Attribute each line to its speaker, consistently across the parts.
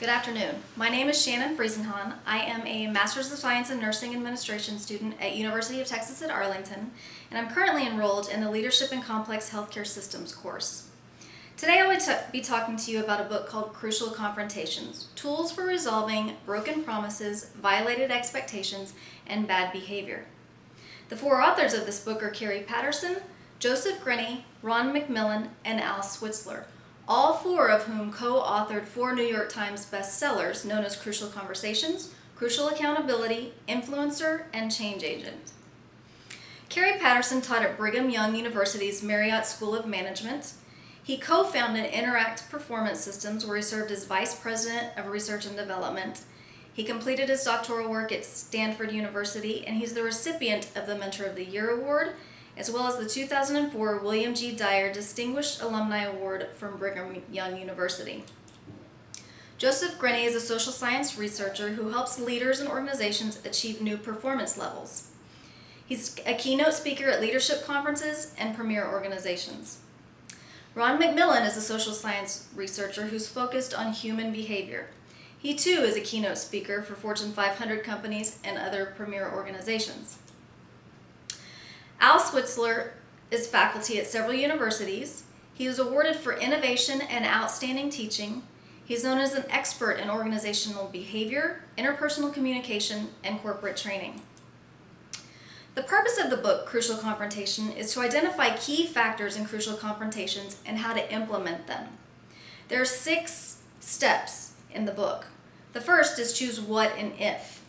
Speaker 1: Good afternoon. My name is Shannon Friesenhahn. I am a Master's of Science in Nursing Administration student at University of Texas at Arlington, and I'm currently enrolled in the Leadership in Complex Healthcare Systems course. Today I will be talking to you about a book called Crucial Confrontations: Tools for Resolving Broken Promises, Violated Expectations, and Bad Behavior. The four authors of this book are Carrie Patterson, Joseph Grenny, Ron McMillan, and Al Switzler, all four of whom co-authored four New York Times bestsellers known as Crucial Conversations, Crucial Accountability, Influencer, and Change Agent. Carrie Patterson taught at Brigham Young University's Marriott School of Management. He co-founded Interact Performance Systems, where he served as Vice President of Research and Development. He completed his doctoral work at Stanford University, and he's the recipient of the Mentor of the Year Award, as well as the 2004 William G. Dyer Distinguished Alumni Award from Brigham Young University. Joseph Grenny is a social science researcher who helps leaders and organizations achieve new performance levels. He's a keynote speaker at leadership conferences and premier organizations. Ron McMillan is a social science researcher who's focused on human behavior. He too is a keynote speaker for Fortune 500 companies and other premier organizations. Al Switzler is faculty at several universities. He was awarded for innovation and outstanding teaching. He's known as an expert in organizational behavior, interpersonal communication, and corporate training. The purpose of the book, Crucial Confrontation, is to identify key factors in crucial confrontations and how to implement them. There are 6 steps in the book. The first is choose what and if.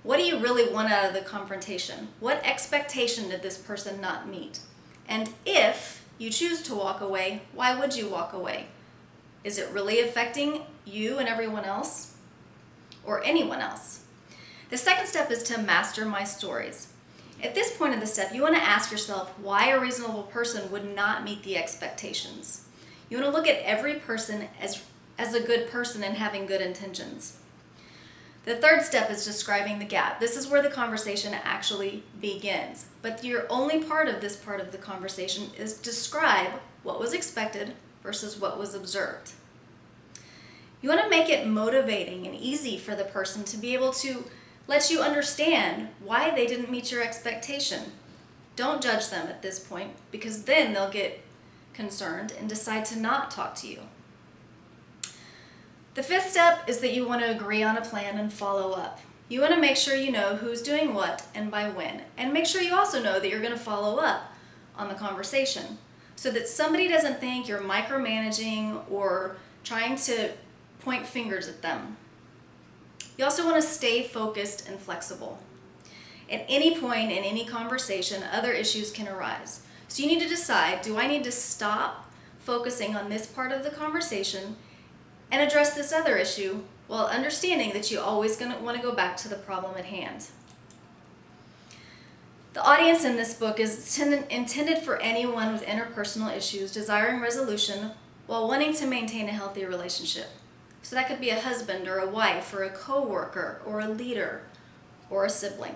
Speaker 1: What do you really want out of the confrontation? What expectation did this person not meet? And if you choose to walk away, why would you walk away? Is it really affecting you and everyone else? Or anyone else? The second step is to master my stories. At this point in the step, you want to ask yourself why a reasonable person would not meet the expectations. You want to look at every person as a good person and having good intentions. The third step is describing the gap. This is where the conversation actually begins. But your only part of this part of the conversation is describe what was expected versus what was observed. You want to make it motivating and easy for the person to be able to let you understand why they didn't meet your expectation. Don't judge them at this point, because then they'll get concerned and decide to not talk to you. The fifth step is that you want to agree on a plan and follow up. You want to make sure you know who's doing what and by when, and make sure you also know that you're going to follow up on the conversation so that somebody doesn't think you're micromanaging or trying to point fingers at them. You also want to stay focused and flexible. At any point in any conversation, other issues can arise. So you need to decide, do I need to stop focusing on this part of the conversation and address this other issue, while understanding that you're always going to want to go back to the problem at hand. The audience in this book is intended for anyone with interpersonal issues desiring resolution while wanting to maintain a healthy relationship. So that could be a husband or a wife or a coworker or a leader or a sibling.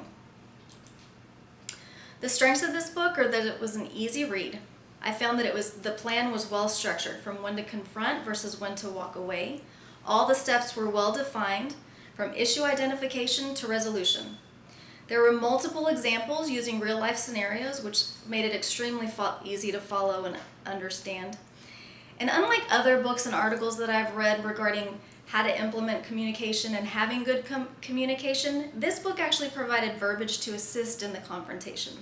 Speaker 1: The strengths of this book are that it was an easy read. I found that the plan was well structured, from when to confront versus when to walk away. All the steps were well defined, from issue identification to resolution. There were multiple examples using real life scenarios, which made it extremely easy to follow and understand. And unlike other books and articles that I've read regarding how to implement communication and having good communication, this book actually provided verbiage to assist in the confrontation.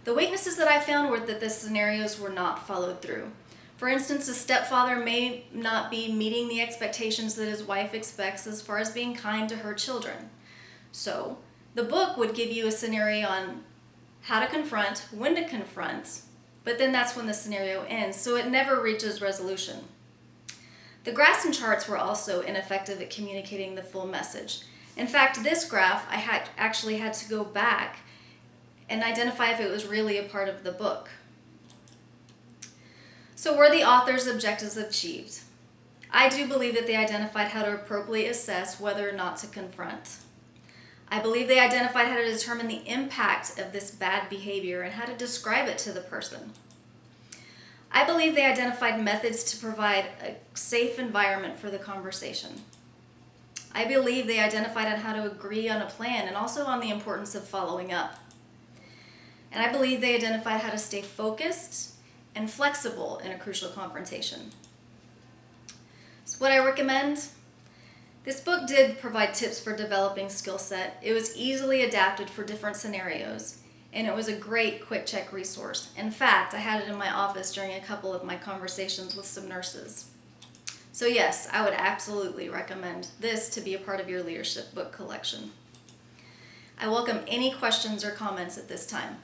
Speaker 1: The weaknesses that I found were that the scenarios were not followed through. For instance, a stepfather may not be meeting the expectations that his wife expects as far as being kind to her children. So, the book would give you a scenario on how to confront, when to confront, but then that's when the scenario ends, so it never reaches resolution. The graphs and charts were also ineffective at communicating the full message. In fact, this graph, I actually had to go back and identify if it was really a part of the book. So were the author's objectives achieved? I do believe that they identified how to appropriately assess whether or not to confront. I believe they identified how to determine the impact of this bad behavior and how to describe it to the person. I believe they identified methods to provide a safe environment for the conversation. I believe they identified on how to agree on a plan and also on the importance of following up. And I believe they identified how to stay focused and flexible in a crucial confrontation. So what I recommend, this book did provide tips for developing skill set. It was easily adapted for different scenarios, and it was a great quick check resource. In fact, I had it in my office during a couple of my conversations with some nurses. So yes, I would absolutely recommend this to be a part of your leadership book collection. I welcome any questions or comments at this time.